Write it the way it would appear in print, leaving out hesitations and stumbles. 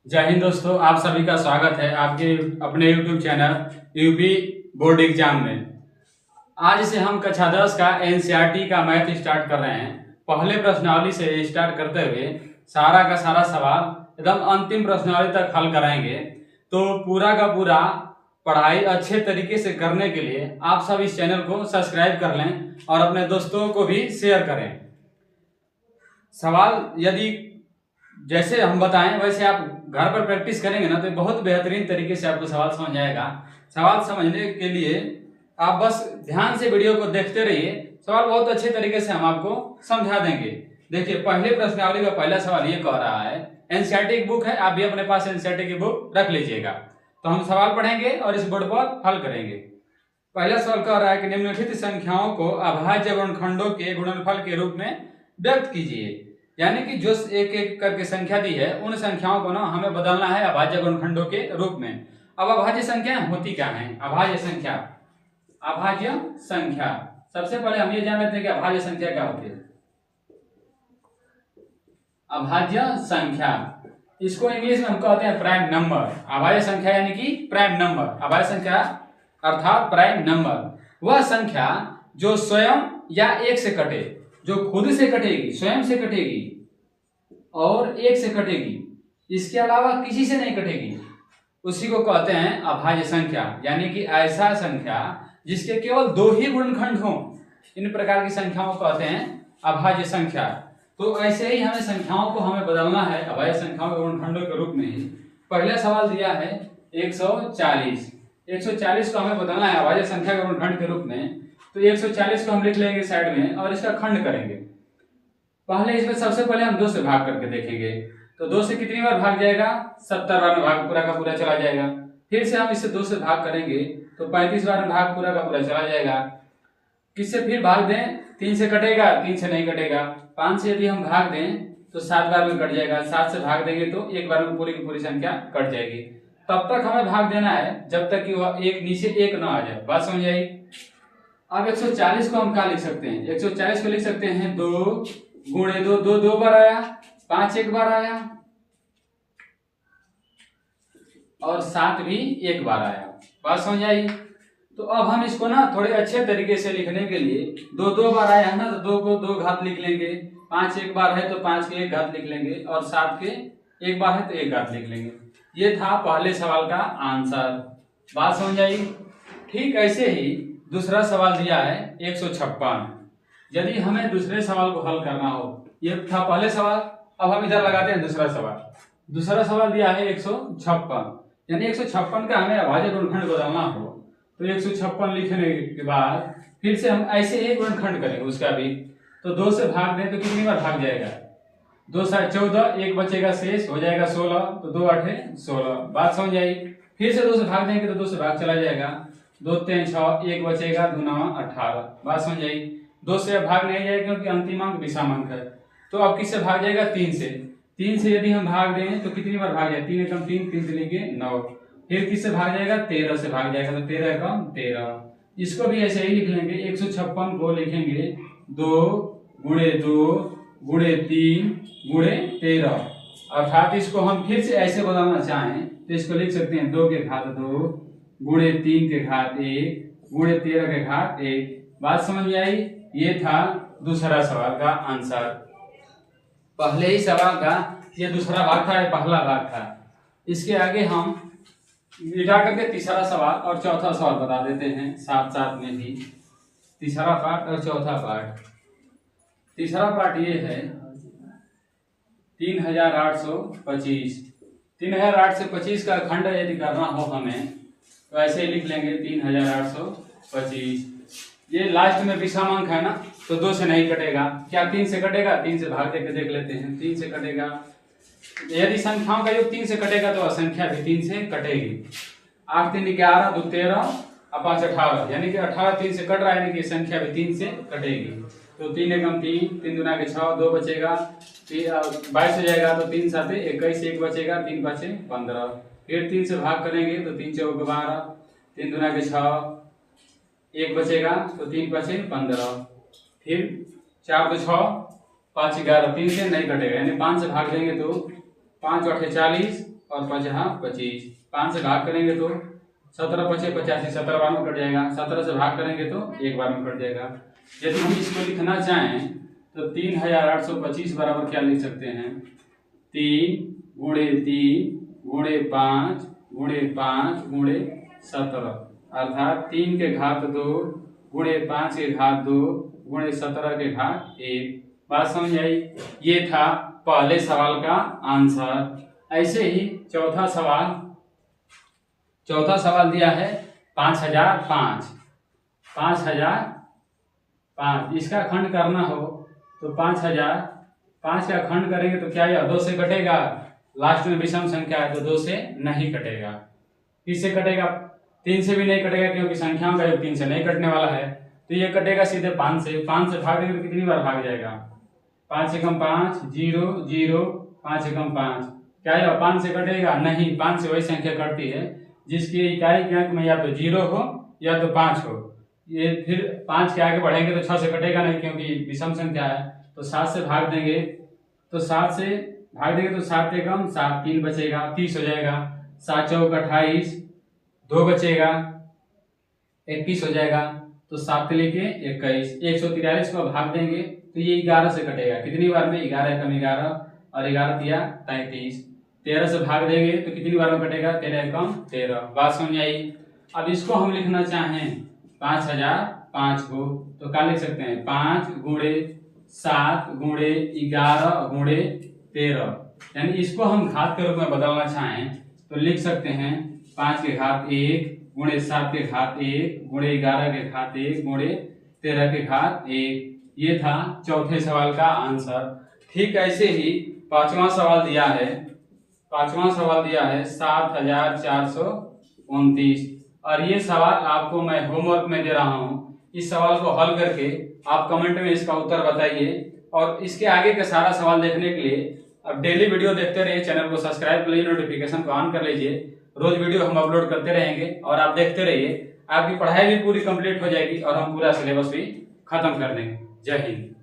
जय हिंद दोस्तों, आप सभी का स्वागत है आपके अपने YouTube channel UP board exam में। आज से हम कक्षा 10 का एनसीईआरटी का मैथ स्टार्ट कर रहे हैं। पहले प्रश्नावली से स्टार्ट करते हुए सारा का सारा सवाल एकदम अंतिम प्रश्नावली तक हल कराएंगे। तो पूरा का पूरा पढ़ाई अच्छे तरीके से करने के लिए आप सब इस चैनल को सब्सक्राइब कर लें और अपने दोस्तों को भी शेयर करें। सवाल यदि जैसे हम बताएं वैसे आप घर पर प्रैक्टिस करेंगे ना तो बहुत बेहतरीन तरीके से आपको सवाल समझ आएगा। सवाल समझने के लिए आप बस ध्यान से वीडियो को देखते रहिए, सवाल बहुत अच्छे तरीके से हम आपको समझा देंगे। देखिए, पहले प्रश्नावली का पहला सवाल ये कह रहा है, एनसीईआरटी की बुक है, आप भी अपने पास एनसीईआरटी की बुक रख लीजिएगा। तो हम सवाल पढ़ेंगे और इस बोर्ड पर हल करेंगे। पहला सवाल कह रहा है कि निम्नलिखित संख्याओं को अभाज्य गुणनखंडों के गुणनफल के रूप में व्यक्त कीजिए। यानी कि जो एक एक करके संख्या दी है उन संख्याओं को ना हमें बदलना है अभाज्य गुणनखंडों के रूप में। अब अभाज्य संख्या होती क्या है? अभाज्य संख्या सबसे पहले हम ये जान लेते हैं कि अभाज्य संख्या क्या होती है। अभाज्य संख्या, इसको इंग्लिश में हम कहते हैं प्राइम नंबर। अभाज्य संख्या यानी कि प्राइम नंबर। अभाज्य संख्या अर्थात प्राइम नंबर वह संख्या जो स्वयं या एक से कटे, जो खुद से कटेगी, स्वयं से कटेगी और एक से कटेगी, इसके अलावा किसी से नहीं कटेगी, उसी को कहते हैं अभाज्य संख्या। यानी कि ऐसा संख्या जिसके केवल दो ही गुणनखंड हों, इन प्रकार की संख्याओं को कहते हैं अभाज्य संख्या। तो ऐसे ही हमें संख्याओं को हमें बदलना है अभाज्य संख्याओं के गुणनखंडों के रूप में ही। पहला सवाल दिया है 140। 140 को हमें बदलना है अभाज्य संख्या के गुणनखंड के रूप में। तो 140 को हम लिख लेंगे साइड में और इसका खंड करेंगे। पहले इसमें सबसे पहले हम 2 से भाग करके देखेंगे। तो 2 से कितनी बार भाग जाएगा? 70 बार में भाग पूरा का पूरा चला जाएगा। फिर से हम इससे 2 से भाग करेंगे तो 35 बार में भाग पूरा का पूरा चला जाएगा। किससे फिर भाग दें? 3 से कटेगा? 3 से नहीं कटेगा। 5 से यदि हम भाग दें तो 7 बार में कट जाएगा। 7 से भाग देंगे तो 1 बार में पूरी की पूरी संख्या कट जाएगी। तब तक हमें भाग देना है जब तक कि वह एक नीचे एक ना आ जाए। बात समझ आई? अब 140 को हम क्या लिख सकते हैं? 140 को लिख सकते हैं 2 गुणे 2, 2 2 बार आया, 5 एक बार आया और 7 भी एक बार आया। बात समझ आई? तो अब हम इसको ना थोड़े अच्छे तरीके से लिखने के लिए 2 2 बार आया है ना, तो 2 को 2 घात लिख लेंगे। 5 एक बार है तो 5 के 1 घात लिख लेंगे और 7 के 1 बार है तो 1 घात लिख लेंगे। ये था पहले सवाल का आंसर। बात समझ आई? ठीक ऐसे ही दूसरा सवाल दिया है 156। यदि हमें दूसरे सवाल को हल करना हो, ये था पहले सवाल, अब हम इधर लगाते हैं दूसरा सवाल। दूसरा सवाल दिया है 156, यानी 156 का हमें अभाज्य गुणनखंड बदलना हो तो 156 लिखने के बाद फिर से हम ऐसे एक गुणनखंड करेंगे उसका भी। तो 2 से भाग दें तो कितनी बार भाग जाएगा? 2 से 14, एक बचेगा शेष, हो जाएगा 16। तो 2 8 16। बात समझ आई? फिर से 2 से भाग देंगे तो 2 से भाग चला जाएगा। 2 3 6, एक बचेगा, 2 9 18। बात समझ आई? 2 से अब भाग नहीं जाएगा क्योंकि अंतिम अंक विषम अंक है। तो अब किससे भाग जाएगा? 3 से। 3 से यदि हम भाग दें तो कितनी बार भाग जाए? 3 एकम 3, 3 से लेके 9। फिर किससे भाग जाएगा? 13 से भाग जाएगा। तो 13 एकम 13। इसको भी ऐसे ही लिख लेंगे। 156 को लिखेंगे 2 गुणे 2 गुणे 3 गुणे 13। अर्थात इसको हम फिर से ऐसे बदलना चाहें तो इसको लिख सकते हैं 2 के घात 2 गुणे 3 के घात 1 गुणे 13 के घात 1। बात समझ में आई? ये था दूसरा सवाल का आंसर। पहले ही सवाल का ये दूसरा भाग था, ये पहला भाग था। इसके आगे हम मिटा करके तीसरा सवाल और चौथा सवाल बता देते हैं साथ साथ में ही। तीसरा पार्ट और चौथा पार्ट। तीसरा पार्ट ये है 3825। 3825 का खंड यदि करना हो हमें तो ऐसे ही लिख लेंगे 3825। ये लास्ट में विषम अंक है ना, तो 2 से नहीं कटेगा। क्या 3 से कटेगा? 3 से भाग देकर देख लेते हैं। 3 से कटेगा। यदि संख्याओं का योग 3 से कटेगा तो असंख्या भी 3 से कटेगी। 8 3 11, 2 13 और 5 18, यानी कि 18 3 से कट रहा है, यानी कि संख्या भी 3 से कटेगी। तो 3 एकम 3, 3 दूना के 6, 2 बचेगा, 22 हो जाएगा। तो 3 7 21, 1 बचेगा, 3 5 15। फिर 3 से भाग करेंगे तो 3 4 12, 3 दूना के 6, 1 बचेगा तो 3 5 15। फिर 4 2 6, 5 11, 3 से नहीं कटेगा, यानी 5 से भाग देंगे तो 5 8 40, और 5 25, 5 से भाग करेंगे तो 17 5 85, 17 बार में कट जाएगा। 17 से भाग करेंगे तो एक बार में कट जाएगा। यदि हम इसको लिखना चाहें तो 3825 बराबर क्या लिख सकते हैं, 3 गुणे 3 गुणे 5 गुणे 5 गुणे 17, अर्थात 3 के घात 2 गुणे 5 के घात 2 गुणे 17 के घात 1। बात समझ आई? ये था पहले सवाल का आंसर। ऐसे ही चौथा सवाल दिया है 5005। 5005 इसका खंड करना हो तो 5 का खंड करेंगे तो क्या यह 2 से कटेगा? लास्ट में विषम संख्या है तो 2 से नहीं कटेगा। किससे कटेगा? 3 से भी नहीं कटेगा, क्योंकि संख्याओं का योग 3 से नहीं कटने वाला है। तो ये कटेगा सीधे 5 से। 5 से भाग देंगे तो कितनी बार भाग जाएगा? 5 एकम 5, 0 0, 5 एकम 5। क्या यह 5 से कटेगा? नहीं, 5 से वही संख्या कटती है जिसकी इकाई के अंक में या तो 0 हो या तो 5 हो। ये फिर 5 के आगे बढ़ेंगे तो 6 से कटेगा नहीं, क्योंकि विषम संख्या है। तो 7 से भाग देंगे तो 7 से भाग देंगे तो 7 एकम 7, 3 बचेगा, 30 हो जाएगा। 7 चौक 28, 2 बचेगा, 21 हो जाएगा। तो 7 के लेके 21, 143 को भाग देंगे तो ये 11 से कटेगा। कितनी बार में? 11 एकम 11 और 11 दिया 33। 13 से भाग देंगे तो कितनी बार में कटेगा? 13 एकम 13। बात समझ आई? अब इसको हम लिखना चाहें 5005 को तो क्या लिख सकते हैं? 5 गुणे 7 गुणे 11 गुणे 13, यानी इसको हम घात के रूप में बदलना चाहें तो लिख सकते हैं 5 के घात 1 गुणे 7 के घात 1 गुणे 11 के घात 1 गुणे 13 के घात 1। ये था चौथे सवाल का आंसर। ठीक ऐसे ही पांचवा सवाल दिया है 7429, और ये सवाल आपको मैं होमवर्क में दे रहा हूँ। इस सवाल को हल करके आप कमेंट में इसका उत्तर बताइए, और इसके आगे का सारा सवाल देखने के लिए अब डेली वीडियो देखते रहिए। चैनल को सब्सक्राइब कर लीजिए, नोटिफिकेशन को ऑन कर लीजिए। रोज वीडियो हम अपलोड करते रहेंगे और आप देखते रहिए। आपकी पढ़ाई भी पूरी कंप्लीट हो जाएगी और हम पूरा सिलेबस भी खत्म कर देंगे। जय हिंद।